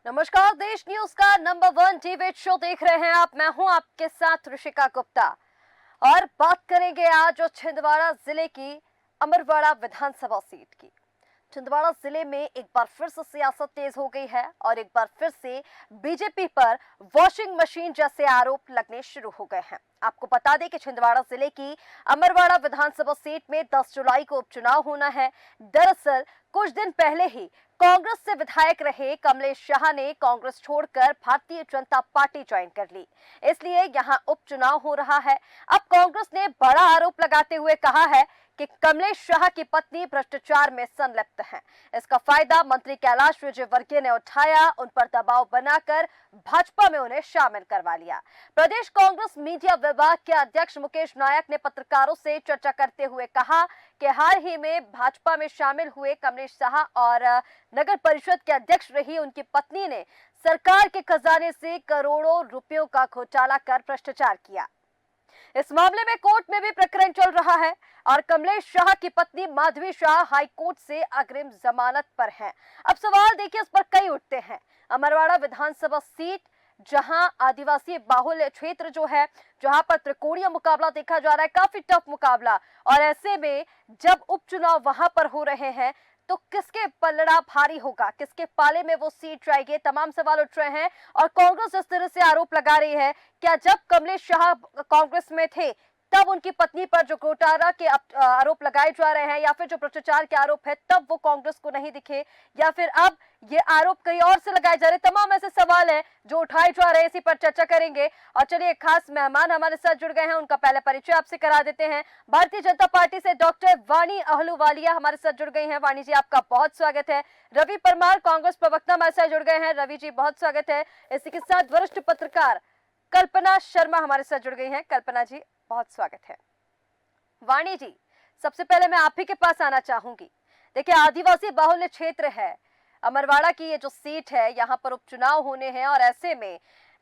नमस्कार, देश न्यूज का नंबर 1 डिबेट शो देख रहे हैं आप। मैं हूं आपके साथ ऋषिका गुप्ता और बात करेंगे आज छिंदवाड़ा जिले की अमरवाड़ा विधानसभा सीट की। छिंदवाड़ा जिले में एक बार फिर से सियासत तेज हो गई है और एक बार फिर से बीजेपी पर वॉशिंग मशीन जैसे आरोप लगने शुरू हो गए हैं। आपको बता दें कि छिंदवाड़ा जिले की अमरवाड़ा विधानसभा सीट में 10 जुलाई को उपचुनाव होना है। दरअसल कुछ दिन पहले ही कांग्रेस से विधायक रहे कमलेश शाह ने कांग्रेस छोड़कर भारतीय जनता पार्टी ज्वाइन कर ली, इसलिए यहां उपचुनाव हो रहा है। अब कांग्रेस ने बड़ा आरोप लगाते हुए कहा है कि कमलेश शाह की पत्नी भ्रष्टाचार में संलिप्त हैं। इसका फायदा मंत्री कैलाश विजयवर्गीय ने उठाया, उन पर दबाव बनाकर भाजपा में उन्हें शामिल करवा लिया। प्रदेश कांग्रेस मीडिया विभाग के अध्यक्ष मुकेश नायक ने पत्रकारों से चर्चा करते हुए कहा कि हाल ही में भाजपा में शामिल हुए कमलेश शाह और नगर परिषद के अध्यक्ष रही उनकी पत्नी ने सरकार के खजाने से करोड़ों रुपयों का घोटाला कर भ्रष्टाचार किया। इस मामले में कोर्ट में भी प्रकरण चल रहा है और कमलेश शाह की पत्नी माधवी शाह हाई कोर्ट से अग्रिम जमानत पर हैं। अब सवाल देखिए इस पर कई उठते हैं। अमरवाड़ा विधानसभा सीट जहां आदिवासी बाहुल्य क्षेत्र जो है, जहां पर त्रिकोणीय मुकाबला देखा जा रहा है, काफी टफ मुकाबला, और ऐसे में जब उपचुनाव वहां पर हो रहे हैं तो किसके पलड़ा भारी होगा, किसके पाले में वो सीट जाएगी, तमाम सवाल उठ रहे हैं। और कांग्रेस इस तरह से आरोप लगा रही है, क्या जब कमलेश शाह कांग्रेस में थे तब उनकी पत्नी पर जो घोटाला के आरोप लगाए जा रहे हैं या फिर जो भ्रष्टाचार के आरोप है तब वो कांग्रेस को नहीं दिखे, या फिर अब ये आरोप कहीं और से लगाए जा रहे हैं? तमाम ऐसे सवाल हैं जो उठाए जा रहे हैं, इसी पर चर्चा करेंगे। और चलिए, खास मेहमान हमारे साथ जुड़ गए हैं, उनका पहले परिचय आपसे करा देते हैं। भारतीय जनता पार्टी से डॉक्टर वाणी अहलूवालिया हमारे साथ जुड़ गई हैं। वाणी जी, आपका बहुत स्वागत है। रवि परमार कांग्रेस प्रवक्ता हमारे साथ जुड़ गए हैं। रवि जी, बहुत स्वागत है। इसी के साथ वरिष्ठ पत्रकार कल्पना शर्मा हमारे साथ जुड़ गई हैं। कल्पना जी, बहुत स्वागत है। वाणी जी, सबसे पहले मैं आप ही के पास आना चाहूंगी। देखिए, आदिवासी बाहुल्य क्षेत्र है, अमरवाड़ा की ये जो सीट है, यहाँ पर उपचुनाव होने हैं और ऐसे में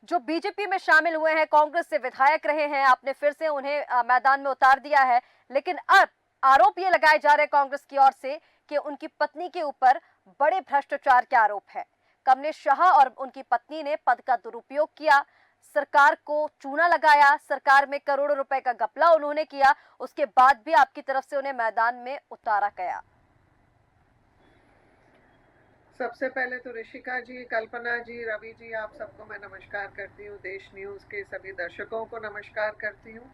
जो बीजेपी में शामिल हुए हैं, कांग्रेस से विधायक रहे हैं, आपने फिर से उन्हें मैदान में उतार दिया है। लेकिन अब आरोप ये लगाए जा रहे हैं कांग्रेस की ओर से कि उनकी पत्नी के ऊपर बड़े भ्रष्टाचार के आरोप है। कमलेश शाह और उनकी पत्नी ने पद का दुरुपयोग किया, सरकार को चूना लगाया, सरकार में करोड़ों रुपए का घपला उन्होंने किया, उसके बाद भी आपकी तरफ से उन्हें मैदान में उतारा गया। सबसे पहले तो ऋषिका जी, कल्पना जी, रवि जी, आप सबको मैं नमस्कार करती हूँ। देश न्यूज़ के सभी दर्शकों को नमस्कार करती हूँ।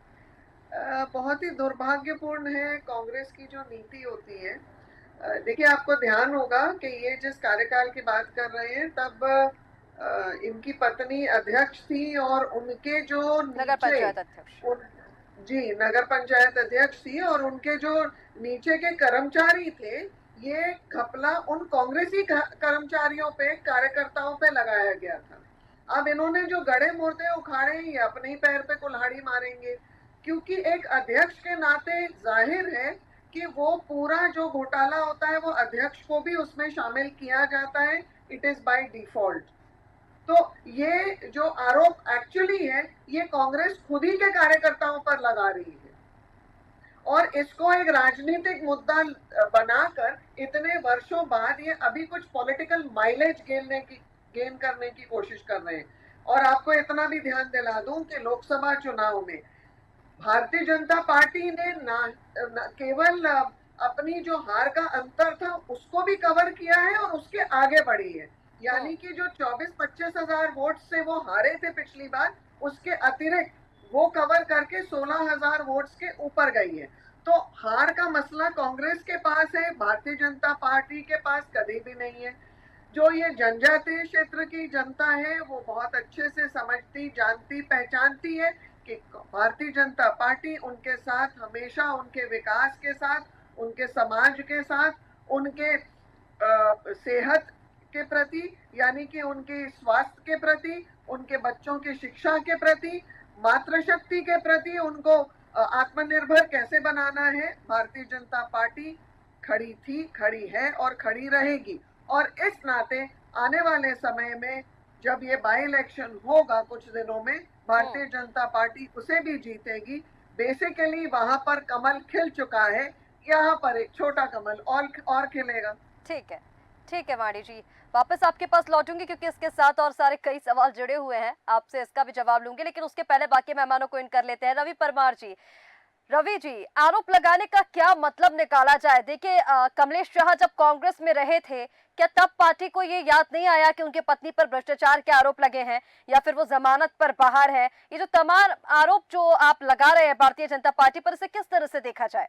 बहुत ही दुर्भाग्यपूर्ण है कांग्रेस की जो नीति होती है। देखिए, आपको ध्यान होगा कि ये जिस कार्यकाल की बात कर रहे हैं तब इनकी पत्नी अध्यक्ष थी और उनके जो नगर पंचायत अध्यक्ष जी, नगर पंचायत अध्यक्ष थी और उनके जो नीचे के कर्मचारी थे, ये घपला उन कांग्रेसी कर्मचारियों पे, कार्यकर्ताओं पे लगाया गया था। अब इन्होंने जो गड़े मुर्दे उखाड़े, ये अपने ही पैर पे कुल्हाड़ी मारेंगे, क्योंकि एक अध्यक्ष के नाते जाहिर है कि वो पूरा जो घोटाला होता है वो अध्यक्ष को भी उसमें शामिल किया जाता है। It is by default. तो ये जो आरोप एक्चुअली है, ये कांग्रेस खुद ही के कार्यकर्ताओं पर लगा रही है और इसको एक राजनीतिक मुद्दा बनाकर इतने वर्षों बाद ये अभी कुछ पॉलिटिकल माइलेज गेन करने की कोशिश कर रहे हैं। और आपको इतना भी ध्यान दिला दूं कि लोकसभा चुनाव में भारतीय जनता पार्टी ने न केवल अपनी जो हार का अंतर था उसको भी कवर किया है और उसके आगे बढ़ी है। यानी कि जो 24-25 हजार वोट से वो हारे थे पिछली बार, उसके अतिरिक्त वो कवर करके 16,000 वोट्स के ऊपर गई है। तो हार का मसला कांग्रेस के पास है, भारतीय जनता पार्टी के पास कभी भी नहीं है। जो ये जनजातीय क्षेत्र की जनता है वो बहुत अच्छे से समझती, जानती, पहचानती है कि भारतीय जनता पार्टी उनके साथ हमेशा, उनके विकास के साथ, उनके समाज के साथ, उनके सेहत के प्रति, यानी कि उनके स्वास्थ्य के प्रति, उनके बच्चों की शिक्षा के प्रति, मातृशक्ति के प्रति, उनको आत्मनिर्भर कैसे बनाना है, भारतीय जनता पार्टी खड़ी थी, खड़ी है और खड़ी रहेगी। और इस नाते आने वाले समय में जब ये बाई इलेक्शन होगा कुछ दिनों में, भारतीय जनता पार्टी उसे भी जीतेगी। बेसिकली वहां पर कमल खिल चुका है, यहाँ पर एक छोटा कमल और खिलेगा। ठीक है, ठीक है वाणी जी, वापस आपके पास लौटूंगी क्योंकि इसके साथ और सारे कई सवाल जुड़े हुए हैं, आपसे इसका भी जवाब लूंगी, लेकिन उसके पहले बाकी मेहमानों को इन कर लेते हैं। रवि परमार जी, रवि जी, आरोप लगाने का क्या मतलब निकाला जाए? देखिए, कमलेश शाह जब कांग्रेस में रहे थे, क्या तब पार्टी को ये याद नहीं आया कि उनके पत्नी पर भ्रष्टाचार के आरोप लगे हैं या फिर वो जमानत पर बाहर है? ये जो तमाम आरोप जो आप लगा रहे हैं भारतीय जनता पार्टी पर, इसे किस तरह से देखा जाए?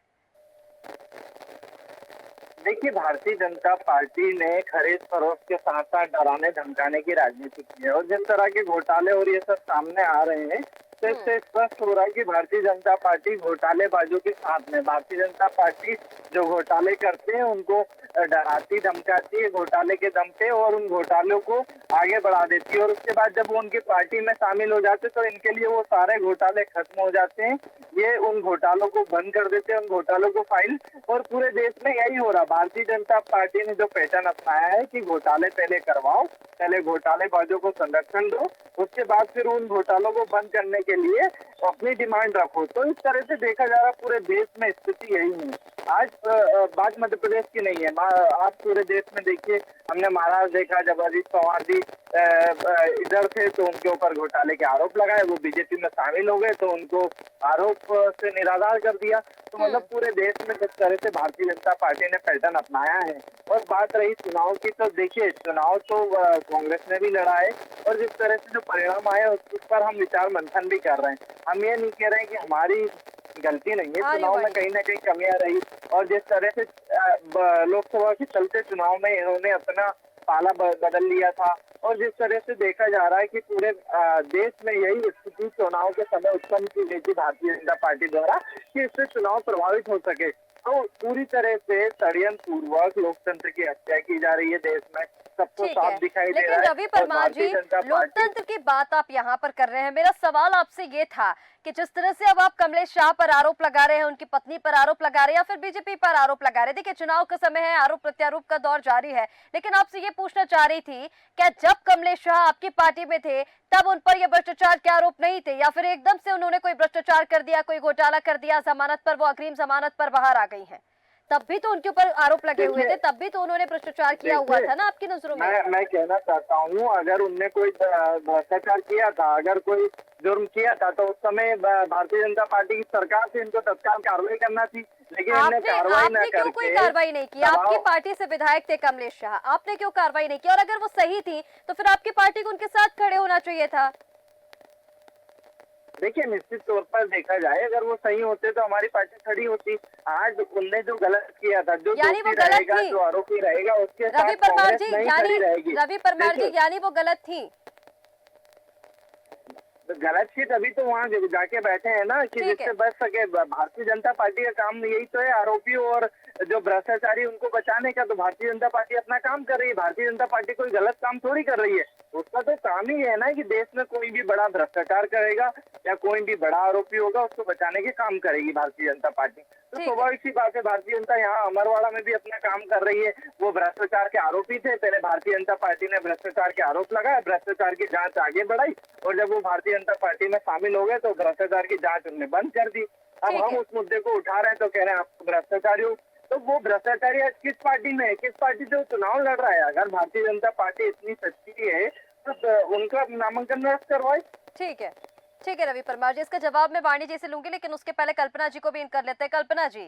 देखिए, भारतीय जनता पार्टी ने खरीद फरोख्त के साथ साथ डराने धमकाने की राजनीति की है और जिस तरह के घोटाले और ये सब सामने आ रहे हैं, तो इससे स्पष्ट हो रहा है कि भारतीय जनता पार्टी घोटालेबाजों के साथ में। भारतीय जनता पार्टी जो घोटाले करते हैं उनको डराती धमकाती है घोटाले के दम पे और उन घोटालों को आगे बढ़ा देती है और उसके बाद जब वो उनकी पार्टी में शामिल हो जाते तो इनके लिए वो सारे घोटाले खत्म हो जाते हैं। ये उन घोटालों को बंद कर देते हैं, उन घोटालों को फाइल, और पूरे देश में यही हो रहा। भारतीय जनता पार्टी ने जो पैटर्न अपनाया है कि घोटाले पहले करवाओ, पहले घोटालेबाजों को संरक्षण दो, उसके बाद फिर उन घोटालों को बंद करने के लिए अपनी डिमांड रखो। तो इस तरह से देखा जा रहा पूरे देश में स्थिति यही है। आज बात मध्य प्रदेश की नहीं है, आप पूरे देश में देखिए, हमने महाराष्ट्र देखा, जब अजीत पवार जी इधर थे तो उनके ऊपर घोटाले के आरोप लगाए, वो बीजेपी में शामिल हो गए तो उनको आरोप से निराधार कर दिया। तो मतलब पूरे देश में जिस तरह से भारतीय जनता पार्टी ने पैटर्न अपनाया है। और बात रही चुनाव की, तो देखिए चुनाव तो कांग्रेस ने भी लड़ा है और जिस तरह से जो परिणाम आए उस पर हम विचार मंथन भी कर रहे हैं। हम ये नहीं कह रहे हैं कि हमारी गलती नहीं है, चुनाव में कहीं ना कहीं कमियां रही और जिस तरह से लोकसभा के चलते चुनाव में इन्होंने अपना पाला बदल लिया था और जिस तरह से देखा जा रहा है कि पूरे देश में यही स्थिति चुनाव के समय उत्पन्न की गई थी भारतीय जनता पार्टी द्वारा कि इससे चुनाव प्रभावित हो सके। तो पूरी तरह से षड्यंत्र पूर्वक लोकतंत्र की हत्या की जा रही है देश में, सबको साफ दिखाई दे रहा है। लेकिन रवि परमार जी, लोकतंत्र की बात आप यहाँ पर कर रहे हैं, मेरा सवाल आपसे ये था कि जिस तरह से अब आप कमलेश शाह पर आरोप लगा रहे हैं, उनकी पत्नी पर आरोप लगा रहे हैं या फिर बीजेपी पर आरोप लगा रहे हैं, देखिए चुनाव का समय है, आरोप प्रत्यारोप का दौर जारी है, लेकिन आपसे ये पूछना चाह रही थी, क्या जब कमलेश शाह आपकी पार्टी में थे तब उन पर ये भ्रष्टाचार के आरोप नहीं थे या फिर एकदम से उन्होंने कोई भ्रष्टाचार कर दिया, कोई घोटाला कर दिया, जमानत पर, वो अग्रिम जमानत पर बाहर आ गई हैं? तब भी तो उनके ऊपर आरोप लगे हुए थे, तब भी तो उन्होंने भ्रष्टाचार किया हुआ था ना आपकी नजरों में। मैं कहना चाहता हूँ, अगर उनने कोई भ्रष्टाचार किया था, अगर कोई जुर्म किया था तो उस समय भारतीय जनता पार्टी की सरकार से इनको तत्काल कार्रवाई करना थी, लेकिन इन्होंने कार्रवाई न करके क्यों कोई कार्रवाई नहीं की? आपकी पार्टी से विधायक थे कमलेश शाह, आपने क्यों कार्रवाई नहीं की? और अगर वो सही थी तो फिर आपकी पार्टी को उनके साथ खड़े होना चाहिए था। देखिए, निश्चित तौर पर देखा जाए, अगर वो सही होते तो हमारी पार्टी खड़ी होती। आज उनने जो गलत किया था, जो दोषी रहेगा, जो आरोपी रहेगा, उसके साथ कांग्रेस नहीं खड़ी रहेगी। रवि परमार जी, यानी वो गलत थी? गलत थी तभी तो वहाँ जाके बैठे हैं ना कि जिससे बच सके। भारतीय जनता पार्टी का काम यही तो है, आरोपियों और जो भ्रष्टाचारी उनको बचाने का। तो भारतीय जनता पार्टी अपना काम कर रही है, भारतीय जनता पार्टी कोई गलत काम थोड़ी कर रही है। उसका तो काम ही है ना कि देश में कोई भी बड़ा भ्रष्टाचार करेगा या कोई भी बड़ा आरोपी होगा उसको बचाने के काम करेगी भारतीय जनता पार्टी। तो स्वाभाविक सी बात है, भारतीय जनता यहाँ अमरवाड़ा में भी अपना काम कर रही है। वो भ्रष्टाचार के आरोपी थे, पहले भारतीय जनता पार्टी ने भ्रष्टाचार के आरोप लगाया, भ्रष्टाचार की जांच आगे बढ़ाई और जब वो भारतीय जनता पार्टी में शामिल हो गए तो भ्रष्टाचार की जांच उन्होंने बंद कर दी। अब हम उस मुद्दे को उठा रहे हैं तो कह रहे हैं आप भ्रष्टाचारी हो। तो वो भ्रष्टाचारी आज किस पार्टी में है, किस पार्टी से वो चुनाव लड़ रहा है? अगर भारतीय जनता पार्टी इतनी सच्ची है तो उनका नामांकन रद्द करवाए। ठीक है रवि परमार जी, इसका जवाब मैं वाणी जी से लूंगी, लेकिन उसके पहले कल्पना जी को भी इन कर लेते हैं। कल्पना जी,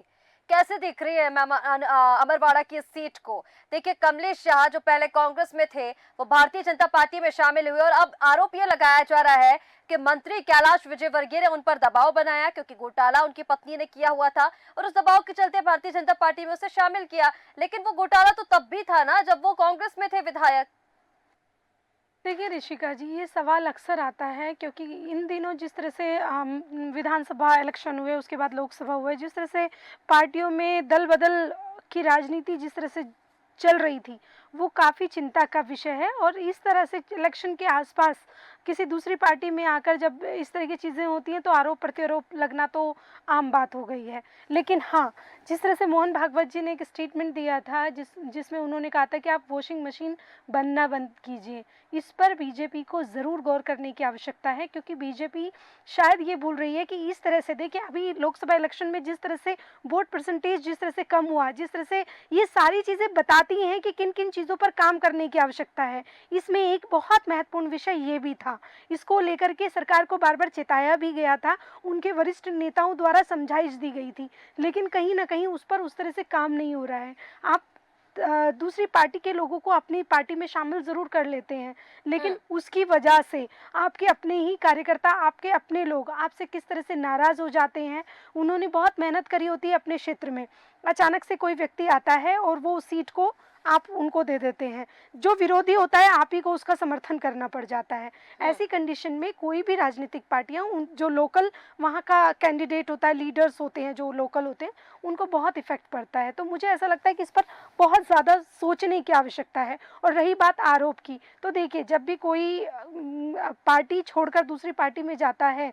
कैसे दिख रही है अमरवाड़ा की इस सीट को? देखिए, कमलेश शाह जो पहले कांग्रेस में थे वो भारतीय जनता पार्टी में शामिल हुए और अब आरोप यह लगाया जा रहा है कि मंत्री कैलाश विजयवर्गीय ने उन पर दबाव बनाया क्योंकि घोटाला उनकी पत्नी ने किया हुआ था और उस दबाव के चलते भारतीय जनता पार्टी में उसे शामिल किया, लेकिन वो घोटाला तो तब भी था ना जब वो कांग्रेस में थे विधायक। देखिए ऋषिका जी, ये सवाल अक्सर आता है क्योंकि इन दिनों जिस तरह से विधानसभा इलेक्शन हुए, उसके बाद लोकसभा हुए, जिस तरह से पार्टियों में दल बदल की राजनीति जिस तरह से चल रही थी, वो काफ़ी चिंता का विषय है। और इस तरह से इलेक्शन के आसपास किसी दूसरी पार्टी में आकर जब इस तरह की चीज़ें होती हैं तो आरोप प्रत्यारोप लगना तो आम बात हो गई है। लेकिन हाँ, जिस तरह से मोहन भागवत जी ने एक स्टेटमेंट दिया था जिसमें उन्होंने कहा था कि आप वॉशिंग मशीन बनना बंद कीजिए, इस पर बीजेपी को ज़रूर गौर करने की आवश्यकता है क्योंकि बीजेपी शायद ये भूल रही है कि इस तरह से, देखिए अभी लोकसभा इलेक्शन में जिस तरह से वोट परसेंटेज जिस तरह से कम हुआ, जिस तरह से ये सारी चीज़ें बताती हैं कि किन किन चीज़ों चीज़ों पर काम करने की आवश्यकता है। इसमें एक बहुत महत्वपूर्ण विषय ये भी था, इसको लेकर के सरकार को बार बार चेताया भी गया था, उनके वरिष्ठ नेताओं द्वारा समझाइश दी गई थी, लेकिन कहीं ना कहीं उस पर उस तरह से काम नहीं हो रहा है। आप दूसरी पार्टी के लोगों को अपनी पार्टी में शामिल ज़रूर कर लेते हैं, लेकिन उसकी वजह से आपके अपने ही कार्यकर्ता, आपके अपने लोग आपसे किस तरह से नाराज़ हो जाते हैं। उन्होंने बहुत मेहनत करी होती है अपने क्षेत्र में, अचानक से कोई व्यक्ति आता है और वो उस सीट को आप उनको दे देते हैं। जो विरोधी होता है आप ही को उसका समर्थन करना पड़ जाता है। ऐसी कंडीशन में कोई भी राजनीतिक पार्टियां, उन जो लोकल वहाँ का कैंडिडेट होता है, लीडर्स होते हैं जो लोकल होते हैं, उनको बहुत इफेक्ट पड़ता है। तो मुझे ऐसा लगता है कि इस पर बहुत ज़्यादा सोचने की आवश्यकता है। और रही बात आरोप की, तो देखिए जब भी कोई पार्टी छोड़कर दूसरी पार्टी में जाता है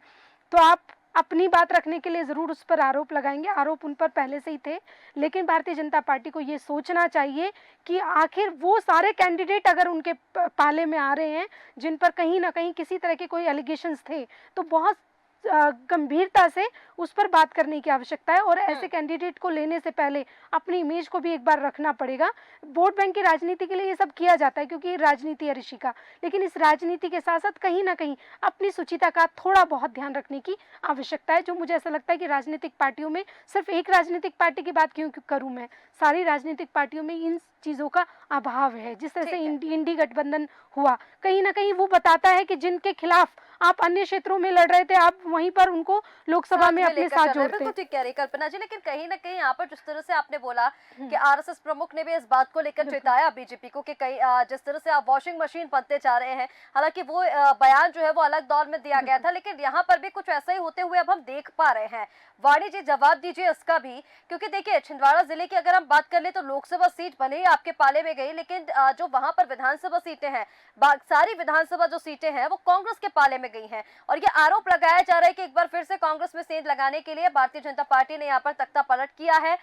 तो आप अपनी बात रखने के लिए ज़रूर उस पर आरोप लगाएंगे। आरोप उन पर पहले से ही थे, लेकिन भारतीय जनता पार्टी को ये सोचना चाहिए कि आखिर वो सारे कैंडिडेट अगर उनके पाले में आ रहे हैं जिन पर कहीं ना कहीं किसी तरह के कोई एलिगेशंस थे, तो बहुत गंभीरता से उस पर बात करने की आवश्यकता है। और ऐसे कैंडिडेट को लेने से पहले अपनी इमेज को भी एक बार रखना पड़ेगा। वोट बैंक की राजनीति के लिए ये सब किया जाता है क्योंकि ये राजनीति है ऋषिका, लेकिन इस राजनीति के साथ साथ कहीं ना कहीं अपनी सुचिता का थोड़ा बहुत ध्यान रखने की आवश्यकता है। जो मुझे ऐसा लगता है कि राजनीतिक पार्टियों में, सिर्फ एक राजनीतिक पार्टी की बात क्यों करूँ मैं, सारी राजनीतिक पार्टियों में इन चीज़ों का अभाव है। जिस तरह से इंडी गठबंधन हुआ, कहीं ना कहीं वो बताता है कि जिनके खिलाफ आप अन्य क्षेत्रों में लड़ रहे थे, आप वहीं पर उनको लोकसभा में अपने साथ जोड़ते हैं। बिल्कुल ठीक कह रही कल्पना जी, लेकिन कहीं ना कहीं यहाँ पर जिस तरह से आपने बोला कि आरएसएस प्रमुख ने भी इस बात को लेकर चेताया बीजेपी को कि कहीं जिस तरह से आप वॉशिंग मशीन बनते जा रहे हैं, हालांकि वो बयान जो है वो अलग दौर में दिया गया था, लेकिन यहाँ पर भी कुछ ऐसा ही होते हुए अब हम देख पा रहे हैं। वाणी जी जवाब दीजिए इसका भी, क्योंकि देखिए छिंदवाड़ा जिले की अगर हम बात कर ले तो लोकसभा सीट भले ही आपके पाले में गई, लेकिन जो वहां पर विधानसभा सीटें हैं, सारी विधानसभा जो सीटें हैं वो कांग्रेस के पाले में गई हैं। और ये आरोप लगाया जा रहा है कि एक बार फिर से कांग्रेस में सेंध लगाने के लिए भारतीय जनता पार्टी ने यहाँ पर तख्ता पलट किया है,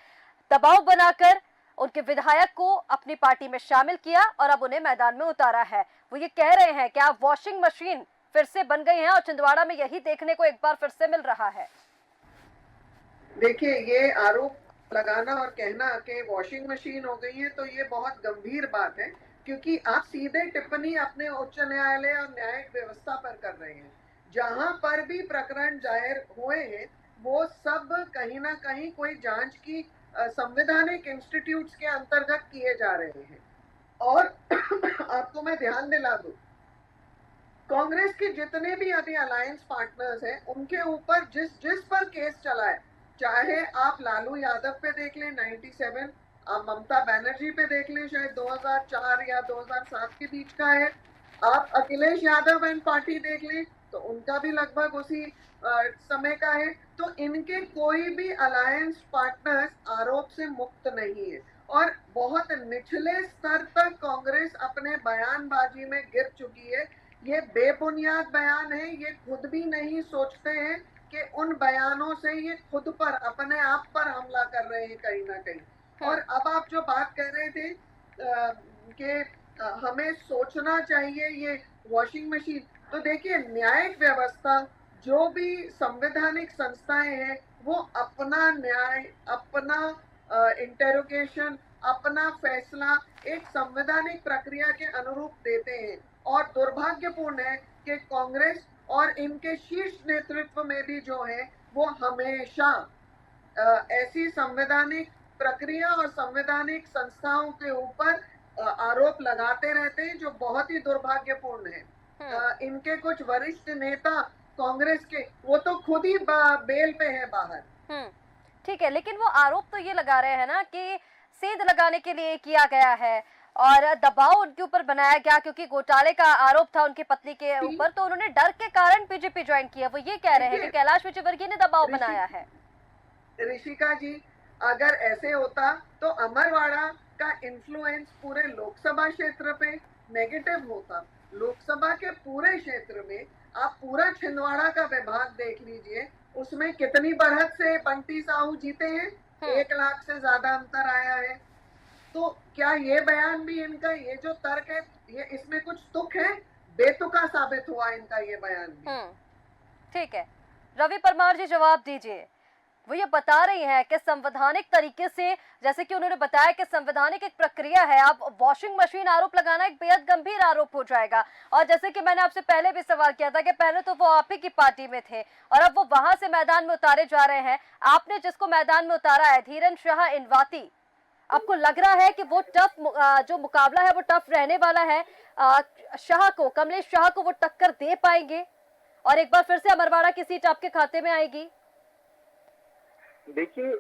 दबाव बनाकर उनके विधायक को अपनी पार्टी में शामिल किया और अब उन्हें मैदान में उतारा है। वो ये कह रहे हैं कि आप वॉशिंग मशीन फिर से बन गई हैं और छिंदवाड़ा में यही देखने को एक बार फिर से मिल रहा है। देखिए, ये आरोप लगाना और कहना कि वॉशिंग मशीन हो गई है, तो ये बहुत गंभीर बात है, क्योंकि आप सीधे टिप्पणी अपने उच्च न्यायालय और न्यायिक व्यवस्था पर कर रहे हैं। जहां पर भी प्रकरण जाहिर हुए हैं वो सब कहीं ना कहीं कोई जांच की संवैधानिक इंस्टीट्यूट्स के अंतर्गत किए जा रहे हैं। और आपको मैं ध्यान दिला दूं, कांग्रेस के जितने भी अभी अलायंस पार्टनर्स हैं उनके ऊपर जिस पर केस चला है, चाहे आप लालू यादव पे देख लें 97, आप ममता बनर्जी पे देख लें शायद 2004 या 2007 के बीच का है, आप अखिलेश यादव एंड पार्टी देख लें तो उनका भी लगभग उसी समय का है। तो इनके कोई भी अलायंस पार्टनर्स आरोप से मुक्त नहीं है और बहुत निचले स्तर तक कांग्रेस अपने बयानबाजी में गिर चुकी है। ये बेबुनियाद बयान है, ये खुद भी नहीं सोचते हैं कि उन बयानों से ये खुद पर, अपने आप पर हमला कर रहे हैं कहीं ना कहीं। और अब आप जो बात कर रहे थे कि हमें सोचना चाहिए ये वॉशिंग मशीन, तो देखिए न्यायिक व्यवस्था, जो भी संवैधानिक संस्थाएं हैं वो अपना न्याय, अपना इंटेरोगेशन, अपना फैसला एक संवैधानिक प्रक्रिया के अनुरूप देते हैं। और दुर्भाग्यपूर्ण है कि कांग्रेस और इनके शीर्ष नेतृत्व में भी जो है वो हमेशा ऐसी संवैधानिक प्रक्रिया और संवैधानिक संस्थाओं के ऊपर आरोप लगाते रहते हैं, जो बहुत ही दुर्भाग्यपूर्ण है। इनके कुछ वरिष्ठ नेता कांग्रेस के, वो तो खुद ही बेल पे है बाहर। ठीक है, लेकिन वो आरोप तो ये लगा रहे हैं ना कि सेंध लगाने के लिए किया गया है और दबाव उनके ऊपर बनाया गया क्योंकि घोटाले का आरोप था उनकी पत्नी के ऊपर, तो उन्होंने डर के कारण बीजेपी ज्वाइन किया। वो ये कह रहे हैं कि कैलाश विजयवर्गीय ने दबाव बनाया है। ऋषिका जी, अगर ऐसे होता तो अमरवाड़ा का इन्फ्लुएंस पूरे लोकसभा क्षेत्र पे नेगेटिव होता। लोकसभा के पूरे क्षेत्र में आप पूरा छिंदवाड़ा का विभाग देख लीजिए, उसमें कितनी बढ़त से बंटी साहू जीते हैं, 1 लाख से ज्यादा अंतर आया है। तो क्या ये बयान भी इनका, ये जो तर्क है, ये इसमें कुछ तुक है? बेतुका साबित हुआ इनका ये बयान भी। ठीक है, रवि परमार जी जवाब दीजिए। वो ये बता रही हैं कि संवैधानिक तरीके से, जैसे कि उन्होंने बताया कि संवैधानिक एक प्रक्रिया है, आप वॉशिंग मशीन आरोप लगाना एक बेहद गंभीर आरोप हो जाएगा। और जैसे कि मैंने आपसे पहले भी सवाल किया था कि पहले तो वो आप ही की पार्टी में थे और अब वो वहां से मैदान में उतारे जा रहे हैं। आपने जिसको मैदान में उतारा है, धीरन शाह इनवाती, आपको लग रहा है कि वो टफ जो मुकाबला है वो टफ रहने वाला है? शाह को, कमलेश शाह को वो टक्कर दे पाएंगे और एक बार फिर से अमरवाड़ा की सीट आपके खाते में आएगी? देखिए,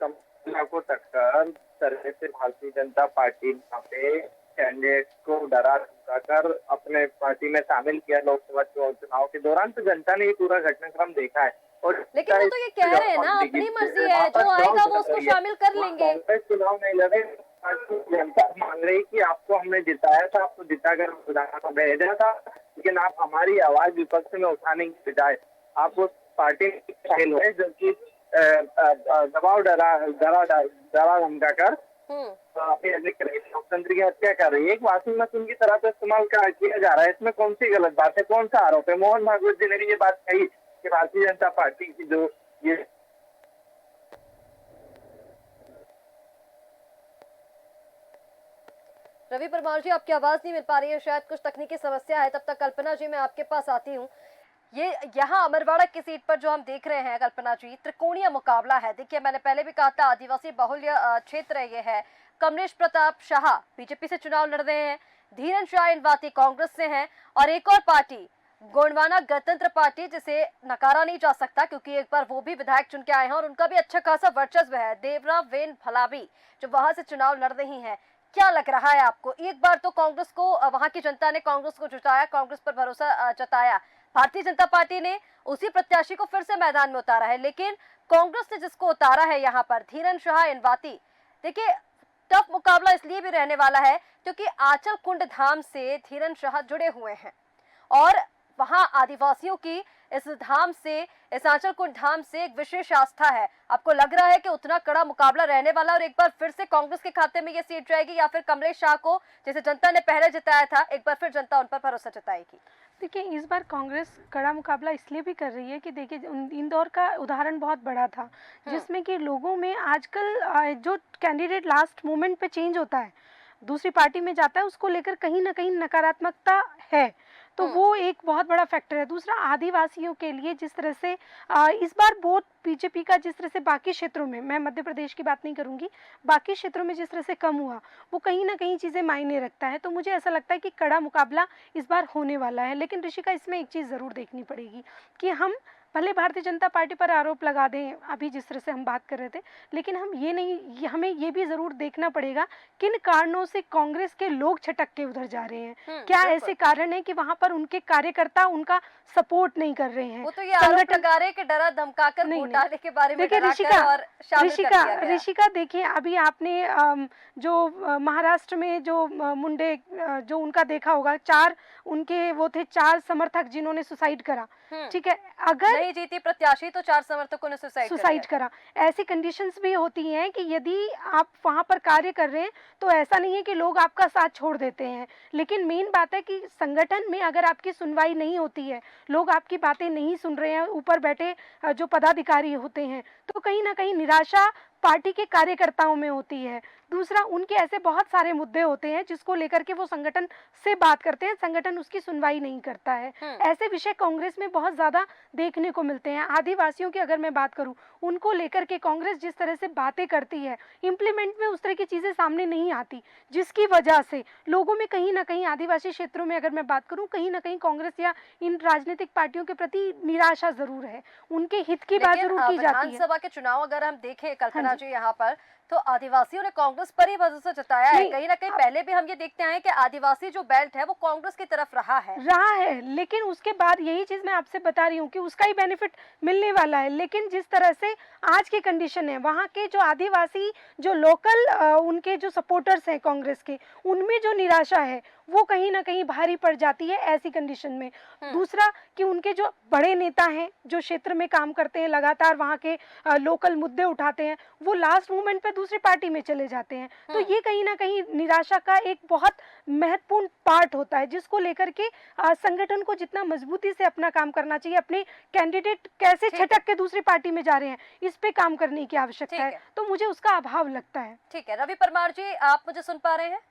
कमला को टक्कर तरह से भारतीय जनता पार्टी यहाँ पे कैंडिडेट को डरा धमकाकर अपने पार्टी में शामिल किया लोकसभा चुनाव के दौरान, तो जनता ने ये पूरा घटनाक्रम देखा है। और लेकिन वो तो ये कह रहे हैं ना, अपनी मर्जी है, जो आएगा वो उसको शामिल कर लेंगे। कांग्रेस चुनाव नहीं लड़े, जनता मान रही कि आपको हमने जिताया था, आपको जिताकर विधानसभा भेजा था, लेकिन आप हमारी आवाज विपक्ष में उठाने की बजाय आप उस पार्टी में शामिल हुए जो कि दबाव डरा धमका कर लोकतंत्र की हत्या कर रही है। एक वॉशिंग मशीन की तरह तो इस्तेमाल किया जा रहा है, इसमें कौन सी गलत बात है, कौन सा आरोप है? मोहन भागवत जी ने भी ये बात कही कि भारतीय जनता पार्टी की जो ये रवि परमार जी, आपकी आवाज नहीं मिल पा रही है, शायद कुछ तकनीकी समस्या है। तब तक कल्पना जी मैं आपके पास आती हूँ। ये यहाँ अमरवाड़ा की सीट पर जो हम देख रहे हैं कल्पना जी, त्रिकोणीय मुकाबला है। देखिए, मैंने पहले भी कहा था आदिवासी बहुल्य क्षेत्र ये है। कमलेश प्रताप शाह बीजेपी से चुनाव लड़ रहे हैं, धीरन शाह इनवाती कांग्रेस से हैं, और एक और पार्टी गोंडवाना गणतंत्र पार्टी, जिसे नकारा नहीं जा सकता क्योंकि एक बार वो भी विधायक चुन के आए हैं और उनका भी अच्छा खासा वर्चस्व है, देवरा वेन भलाबी, जो वहां से चुनाव लड़ रही हैं। क्या लग रहा है आपको? एक बार तो कांग्रेस को, वहां की जनता ने कांग्रेस को जिताया, कांग्रेस पर भरोसा जताया, भारतीय जनता पार्टी ने उसी प्रत्याशी को फिर से मैदान में उतारा है, लेकिन कांग्रेस ने जिसको उतारा है यहाँ पर, धीरन शाह इनवाती, देखिए टफ मुकाबला इसलिए भी रहने वाला है क्योंकि आंचल कुंड धाम से धीरन शाह जुड़े हुए हैं और वहां आदिवासियों की इस धाम से, इस आंचल कुंड धाम से एक विशेष आस्था है। आपको लग रहा है कि उतना कड़ा मुकाबला रहने वाला और एक बार फिर से कांग्रेस के खाते में ये सीट जाएगी, या फिर कमलेश शाह को, जैसे जनता ने पहले जिताया था, एक बार फिर जनता उन पर भरोसा जताएगी? देखिए, इस बार कांग्रेस कड़ा मुकाबला इसलिए भी कर रही है कि देखिए, इंदौर का उदाहरण बहुत बड़ा था, जिसमें कि लोगों में आजकल जो कैंडिडेट लास्ट मोमेंट पे चेंज होता है, दूसरी पार्टी में जाता है, उसको लेकर कहीं ना कहीं नकारात्मकता है, तो वो एक बहुत बड़ा फैक्टर है। दूसरा, आदिवासियों के लिए जिस तरह से इस बार वोट बीजेपी का जिस तरह से बाकी क्षेत्रों में, मैं मध्य प्रदेश की बात नहीं करूंगी, बाकी क्षेत्रों में जिस तरह से कम हुआ, वो कहीं ना कहीं चीज़ें मायने रखता है। तो मुझे ऐसा लगता है कि कड़ा मुकाबला इस बार होने वाला है। लेकिन ऋषिका, इसमें एक चीज़ ज़रूर देखनी पड़ेगी कि हम भले भारतीय जनता पार्टी पर आरोप लगा दें, अभी जिस तरह से हम बात कर रहे थे, लेकिन हमें ये भी ज़रूर देखना पड़ेगा किन कारणों से कांग्रेस के लोग छटक के उधर जा रहे हैं। क्या ऐसे कारण है कि वहां पर उनके कार्यकर्ता उनका सपोर्ट नहीं कर रहे हैं? वो तो ये आरोप लगा रहे हैं कि डरा धमकाकर वोट डालने के बारे में डराकर और शामिल कर दिया गया। ऋषिका, देखिए, अभी आपने जो महाराष्ट्र में जो मुंडे, जो उनका देखा होगा, 4 उनके वो थे, 4 समर्थक जिन्होंने सुसाइड करा, ठीक है, अगर नहीं जीती प्रत्याशी तो 4 समर्थकों ने सुसाइड करा। ऐसी कंडीशंस भी होती हैं कि यदि आप वहां पर कार्य कर रहे हैं तो ऐसा नहीं है कि लोग आपका साथ छोड़ देते हैं, लेकिन मेन बात है कि संगठन में अगर आपकी सुनवाई नहीं होती है, लोग आपकी बातें नहीं सुन रहे हैं, ऊपर बैठे जो पदाधिकारी होते हैं, तो कहीं ना कहीं निराशा पार्टी के कार्यकर्ताओं में होती है। दूसरा, उनके ऐसे बहुत सारे मुद्दे होते हैं जिसको लेकर के वो संगठन से बात करते हैं, संगठन उसकी सुनवाई नहीं करता है। ऐसे विषय कांग्रेस में बहुत ज्यादा देखने को मिलते हैं। आदिवासियों की अगर मैं बात करूं, उनको लेकर के कांग्रेस जिस तरह से बातें करती है, इम्प्लीमेंट में उस तरह की चीजें सामने नहीं आती, जिसकी वजह से लोगों में कहीं ना कहीं, आदिवासी क्षेत्रों में अगर मैं बात करूं, कहीं ना कहीं कांग्रेस या इन राजनीतिक पार्टियों के प्रति निराशा जरूर है, उनके हित की बात जरूर की जाती है। विधानसभा के चुनाव अगर हम देखें कल्पना जी, यहाँ पर तो आदिवासियों ने कांग्रेस पर ही भरोसा जताया है। कहीं ना कहीं पहले भी हम ये देखते हैं कि आदिवासी जो बेल्ट है वो कांग्रेस की तरफ रहा है, लेकिन उसके बाद यही चीज मैं आपसे बता रही हूँ कि उसका ही बेनिफिट मिलने वाला है। लेकिन जिस तरह से आज की कंडीशन है, वहाँ के जो आदिवासी, जो लोकल उनके जो सपोर्टर्स हैं कांग्रेस के, उनमें जो निराशा है वो कहीं ना कहीं भारी पड़ जाती है ऐसी कंडीशन में। दूसरा, कि उनके जो बड़े नेता हैं, जो क्षेत्र में काम करते हैं, लगातार वहाँ के लोकल मुद्दे उठाते हैं, वो लास्ट मोमेंट पे दूसरी पार्टी में चले जाते हैं। तो हम्म। ये कहीं ना कहीं निराशा का एक बहुत महत्वपूर्ण पार्ट होता है, जिसको लेकर के संगठन को जितना मजबूती से अपना काम करना चाहिए, अपने कैंडिडेट कैसे ठीक है। छटक के दूसरी पार्टी में जा रहे हैं, इस पे काम करने की आवश्यकता ठीक है। है। तो मुझे उसका अभाव लगता है। ठीक है, रवि परमार जी, आप मुझे सुन पा रहे हैं?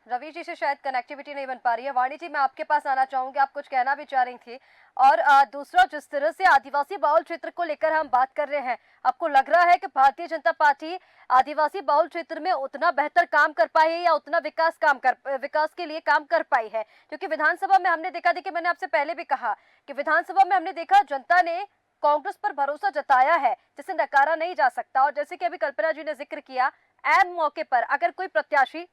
रवि जी से शायद कनेक्टिविटी नहीं बन पा रही है। वाणी जी, मैं आपके पास आना चाहूंगी, आप कुछ कहना भी चाह रही थी। और दूसरा, जिस तरह से आदिवासी बहुल क्षेत्र को लेकर हम बात कर रहे हैं, आपको लग रहा है कि भारतीय जनता पार्टी आदिवासी बहुल क्षेत्र में उतना बेहतर काम कर पाई है या उतना विकास के लिए काम कर पाई है? क्योंकि विधानसभा में हमने देखा, देखिए मैंने आपसे पहले भी कहा कि विधानसभा में हमने देखा जनता ने कांग्रेस पर भरोसा जताया है, जिसे नकारा नहीं जा सकता। और जैसे कि अभी कल्पना जी ने जिक्र किया, ऐन मौके पर अगर कोई प्रत्याशी,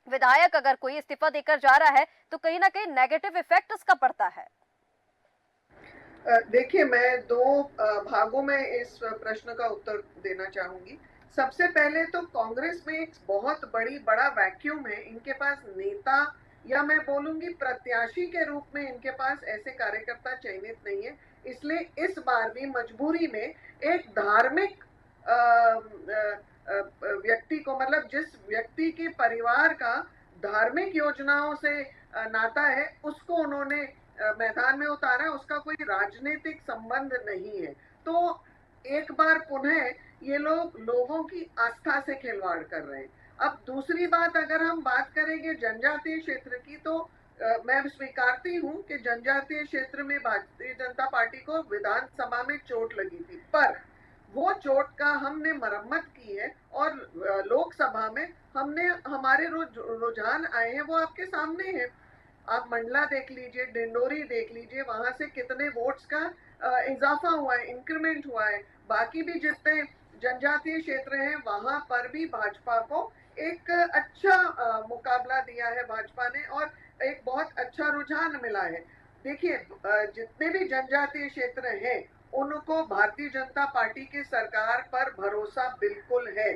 विधायक अगर कोई इस्तीफा देकर जा रहा है तो कहीं ना कहीं नेगेटिव इफेक्ट उसका पड़ता है। देखिए, मैं दो भागों में इस प्रश्न का उत्तर देना चाहूंगी। सबसे पहले तो कांग्रेस में एक बहुत बड़ा वैक्यूम है। इनके पास नेता, या मैं बोलूंगी प्रत्याशी के रूप में इनके पास ऐसे कार्यकर्ता चयनित नहीं है। इसलिए इस बार भी मजबूरी में एक धार्मिक व्यक्ति को, मतलब जिस व्यक्ति के परिवार का धार्मिक योजनाओं से नाता है, उसको उन्होंने मैदान में उतारा है। उसका कोई राजनीतिक संबंध नहीं है। तो एक बार पुनः ये लोग लोगों की आस्था से खिलवाड़ कर रहे हैं। अब दूसरी बात, अगर हम बात करेंगे जनजातीय क्षेत्र की, तो मैं स्वीकारती हूँ कि जनजातीय क्षेत्र में भारतीय जनता पार्टी को विधानसभा में चोट लगी थी, पर वो चोट का हमने मरम्मत की है। और लोकसभा में हमने हमारे रुझान आए हैं, वो आपके सामने है। आप मंडला देख लीजिए, डिंडोरी देख लीजिए, वहां से कितने वोट्स का इजाफा हुआ है, इंक्रीमेंट हुआ है। बाकी भी जितने जनजातीय क्षेत्र हैं, वहां पर भी भाजपा को एक अच्छा मुकाबला दिया है भाजपा ने, और एक बहुत अच्छा रुझान मिला है। देखिए, जितने भी जनजातीय क्षेत्र हैं, उनको भारतीय जनता पार्टी की सरकार पर भरोसा बिल्कुल है।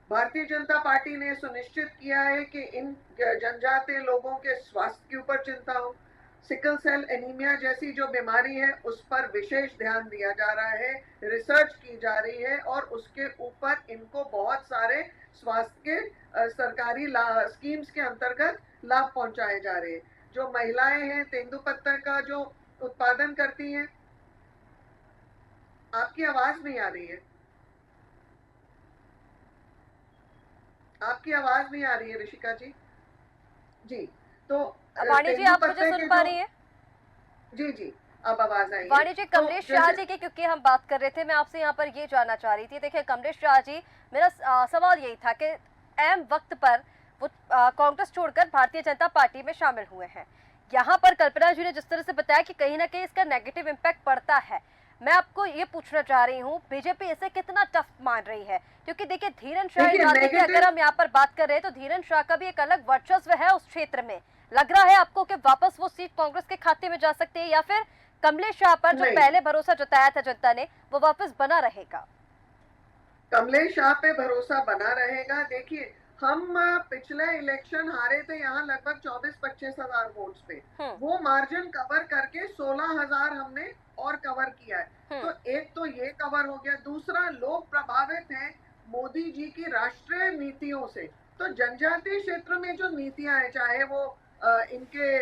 भारतीय जनता पार्टी ने सुनिश्चित किया है कि इन जनजातीय लोगों के स्वास्थ्य के ऊपर चिंता हो। सिकल सेल एनीमिया जैसी जो बीमारी है, उस पर विशेष ध्यान दिया जा रहा है, रिसर्च की जा रही है, और उसके ऊपर इनको बहुत सारे स्वास्थ्य के सरकारी स्कीम्स के अंतर्गत लाभ पहुंचाए जा रहे हैं। जो महिलाएं हैं, तेंदुपत्ता का जो उत्पादन करती हैं। आपकी आवाज नहीं आ रही है, आपकी आवाज नहीं आ रही है ऋषिका जी। जी, तो वाणी जी, आप मुझे सुन पा रही हैं? जी जी, अब आवाज आई है। वाणी जी, कमलेश शाह जी की क्योंकि हम बात कर रहे थे, मैं आपसे यहाँ पर ये जानना चाह रही थी। देखिए कमलेश शाह जी, मेरा सवाल यही था कि अहम वक्त पर वो कांग्रेस छोड़कर भारतीय जनता पार्टी में शामिल हुए हैं। यहाँ पर कल्पना जी ने जिस तरह से बताया कि कहीं ना कहीं इसका नेगेटिव इम्पैक्ट पड़ता है, मैं आपको ये पूछना चाह रही हूँ, बीजेपी इसे कितना टफ मान रही है? क्योंकि देखिए धीरन शाह इलाके की अगर हम यहाँ पर बात कर रहे हैं, तो धीरन शाह का भी एक अलग वर्चस्व है उस क्षेत्र में। लग रहा है आपको कि वापस वो सीट कांग्रेस के खाते में जा सकती है, या फिर कमलेश शाह पर जो पहले भरोसा जताया था जनता ने, वो वापस बना रहेगा? कमलेश शाह पे भरोसा बना रहेगा। देखिए, हम पिछले इलेक्शन हारे थे यहाँ लगभग 24-25 हजार वोट्स पे। वो मार्जिन कवर करके 16,000 हमने और कवर किया है। तो एक तो ये कवर हो गया। दूसरा, लोग प्रभावित हैं मोदी जी की राष्ट्रीय नीतियों से। तो जनजातीय क्षेत्र में जो नीतियां हैं, चाहे वो इनके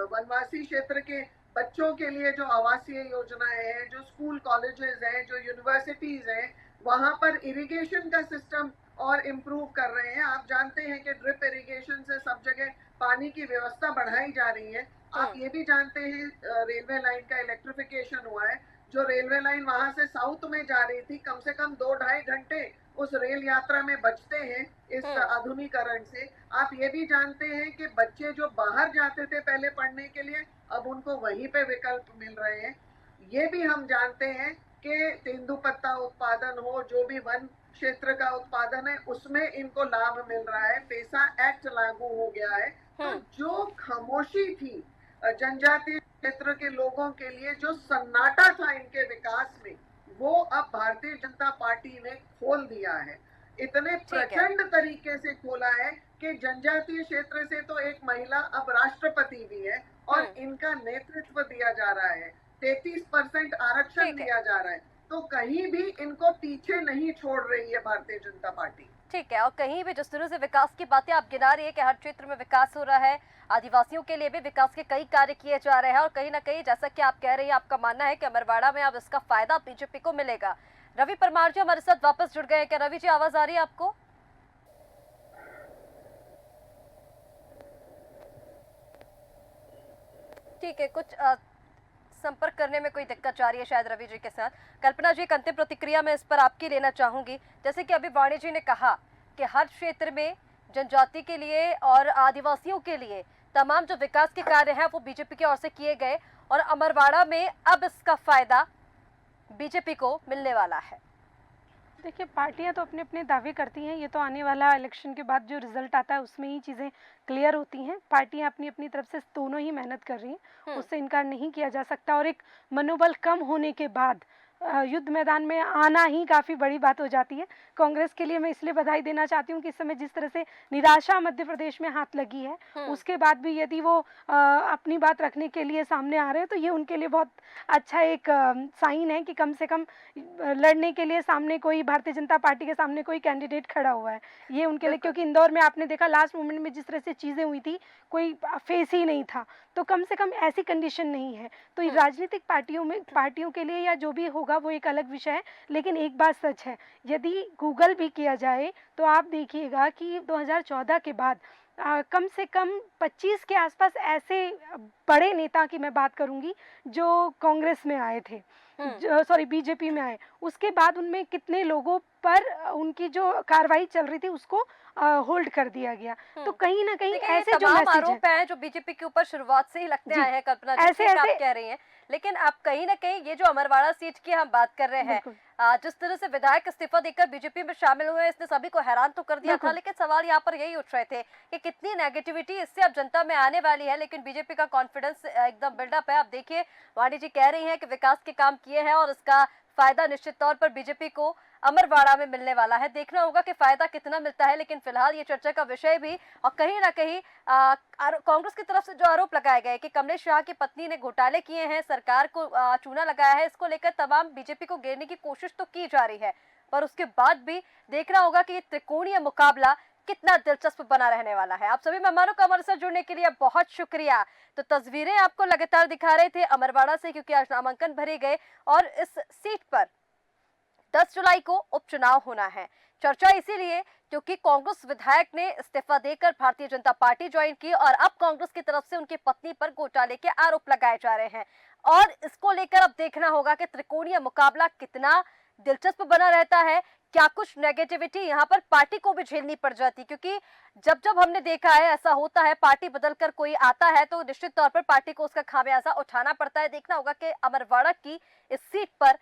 वनवासी क्षेत्र के बच्चों के लिए जो आवासीय योजनाएं हैं, जो स्कूल कॉलेजेस हैं, जो यूनिवर्सिटीज हैं, वहां पर इरिगेशन का सिस्टम और इम्प्रूव कर रहे हैं। आप जानते हैं कि ड्रिप इरिगेशन से सब जगह पानी की व्यवस्था बढ़ाई जा रही है। आप ये भी जानते हैं रेलवे लाइन का इलेक्ट्रिफिकेशन हुआ है। जो रेलवे लाइन वहां से साउथ में जा रही थी, कम से कम 2-2.5 घंटे उस रेल यात्रा में बचते हैं इस आधुनिकीकरण से। आप ये भी जानते हैं कि बच्चे जो बाहर जाते थे पहले पढ़ने के लिए, अब उनको वहीं पे विकल्प मिल रहे हैं। ये भी हम जानते हैं कि तेंदुपत्ता उत्पादन हो, जो भी वन क्षेत्र का उत्पादन है, उसमें इनको लाभ मिल रहा है। पेसा एक्ट लागू हो गया है। तो जो खामोशी थी जनजातीय क्षेत्र के लोगों के लिए, जो सन्नाटा था इनके विकास में, वो अब भारतीय जनता पार्टी ने खोल दिया है। इतने प्रचंड तरीके से खोला है कि जनजातीय क्षेत्र से तो एक महिला अब राष्ट्रपति भी है, और इनका नेतृत्व दिया जा रहा है। 33% आरक्षण दिया जा रहा है। तो कहीं भी इनको पीछे नहीं छोड़ रही है भारतीय जनता पार्टी। ठीक है, और कहीं भी जिस तरह से विकास की बातें आप गिना रही है कि हर क्षेत्र में विकास हो रहा है, आदिवासियों के लिए भी विकास के कई कार्य किए जा रहे हैं, और कहीं ना कहीं जैसा कि आप कह रही हैं, आपका मानना है कि अमरवाड़ा में अब इसका फायदा बीजेपी को मिलेगा। रवि परमार जी हमारे साथ वापस जुड़ गए हैं। क्या रवि जी, आवाज आ रही है आपको? ठीक है, कुछ संपर्क करने में कोई दिक्कत जा रही है शायद रवि जी के साथ। कल्पना जी, एक अंतिम प्रतिक्रिया मैं इस पर आपकी लेना चाहूंगी। जैसे कि अभी वाणी जी ने कहा कि हर क्षेत्र में जनजाति के लिए और आदिवासियों के लिए तमाम जो विकास के कार्य हैं वो बीजेपी की ओर से किए गए, और अमरवाड़ा में अब इसका फायदा बीजेपी को मिलने वाला है। देखिए, पार्टियां तो अपने अपने दावे करती हैं, ये तो आने वाला इलेक्शन के बाद जो रिजल्ट आता है उसमें ही चीज़ें क्लियर होती हैं। पार्टियां अपनी अपनी तरफ से दोनों ही मेहनत कर रही हैं, उससे इनकार नहीं किया जा सकता। और एक मनोबल कम होने के बाद युद्ध मैदान में आना ही काफ़ी बड़ी बात हो जाती है। कांग्रेस के लिए मैं इसलिए बधाई देना चाहती हूँ कि इस समय जिस तरह से निराशा मध्य प्रदेश में हाथ लगी है, उसके बाद भी यदि वो अपनी बात रखने के लिए सामने आ रहे हैं तो ये उनके लिए बहुत अच्छा एक साइन है कि कम से कम लड़ने के लिए सामने कोई भारतीय जनता पार्टी के सामने कोई कैंडिडेट खड़ा हुआ है। ये उनके लिए, क्योंकि इंदौर में आपने देखा लास्ट मोमेंट में जिस तरह से चीज़ें हुई थी, कोई फेस ही नहीं था। तो कम से कम ऐसी कंडीशन नहीं है। तो ये राजनीतिक पार्टियों के लिए या जो भी होगा वो एक अलग विषय है, लेकिन एक बात सच है, यदि गूगल भी किया जाए तो आप देखिएगा कि 2014 के बाद कम से कम 25 के आसपास ऐसे बड़े नेता की मैं बात करूंगी जो कांग्रेस में आए थे, सॉरी बीजेपी में आए, उसके बाद उनमें कितने लोगों पर उनकी जो कार्रवाई चल रही थी उसको होल्ड कर दिया गया। तो कहीं ना कहीं ऐसे जो मैसेज आरोप हैं जो बीजेपी के ऊपर शुरुआत से ही लगते आए हैं, कल्पना जी, ऐसे आप कह रही हैं, लेकिन आप कहीं ना कहीं ये जो अमरवाड़ा सीट की हम बात कर रहे हैं, जिस तरह से विधायक इस्तीफा देकर बीजेपी में शामिल हुए, इसने सभी को हैरान तो कर दिया था, लेकिन सवाल यहाँ पर यही उठ रहे थे कि कितनी नेगेटिविटी इससे अब जनता में आने वाली है। लेकिन बीजेपी का कॉन्फिडेंस एकदम बिल्डअप है। आप देखिए, वाणी जी कह रही हैं कि विकास के काम किए हैं और इसका फायदा निश्चित तौर पर बीजेपी को अमरवाड़ा में मिलने वाला है। देखना होगा कि फायदा कितना मिलता है, लेकिन फिलहाल ये चर्चा का विषय भी, और कहीं ना कहीं कांग्रेस की तरफ से जो आरोप लगाए गए कि कमलेश शाह की पत्नी ने घोटाले किए हैं, सरकार को चूना लगाया है, इसको लेकर तमाम बीजेपी को घेरने की कोशिश तो की जा रही है, पर उसके बाद भी देखना होगा कि ये त्रिकोणीय मुकाबला कितना दिलचस्प बना रहने वाला है। आप सभी मेहमानों का हमारे साथ जुड़ने के लिए बहुत शुक्रिया। तो तस्वीरें आपको लगातार दिखा रहे थे अमरवाड़ा से, क्योंकि आज नामांकन भरे गए और इस सीट पर 10 जुलाई को उपचुनाव होना है। चर्चा इसीलिए क्योंकि कांग्रेस विधायक ने इस्तीफा देकर भारतीय जनता पार्टी ज्वाइन की, और अब कांग्रेस की तरफ से उनकी पत्नी पर घोटाले के आरोप लगाए जा रहे हैं, और इसको लेकर अब देखना होगा कि त्रिकोणीय मुकाबला कितना दिलचस्प बना रहता है। क्या कुछ नेगेटिविटी यहाँ पर पार्टी को भी झेलनी पड़ जाती, क्योंकि जब जब हमने देखा है ऐसा होता है, पार्टी बदलकर कोई आता है तो निश्चित तौर पर पार्टी को उसका खामियाजा उठाना पड़ता है। देखना होगा कि अमरवाड़ा की इस सीट पर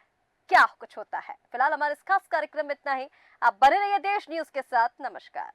क्या कुछ होता है। फिलहाल हमारे इस खास कार्यक्रम में इतना ही। आप बने रहिए देश न्यूज के साथ। नमस्कार।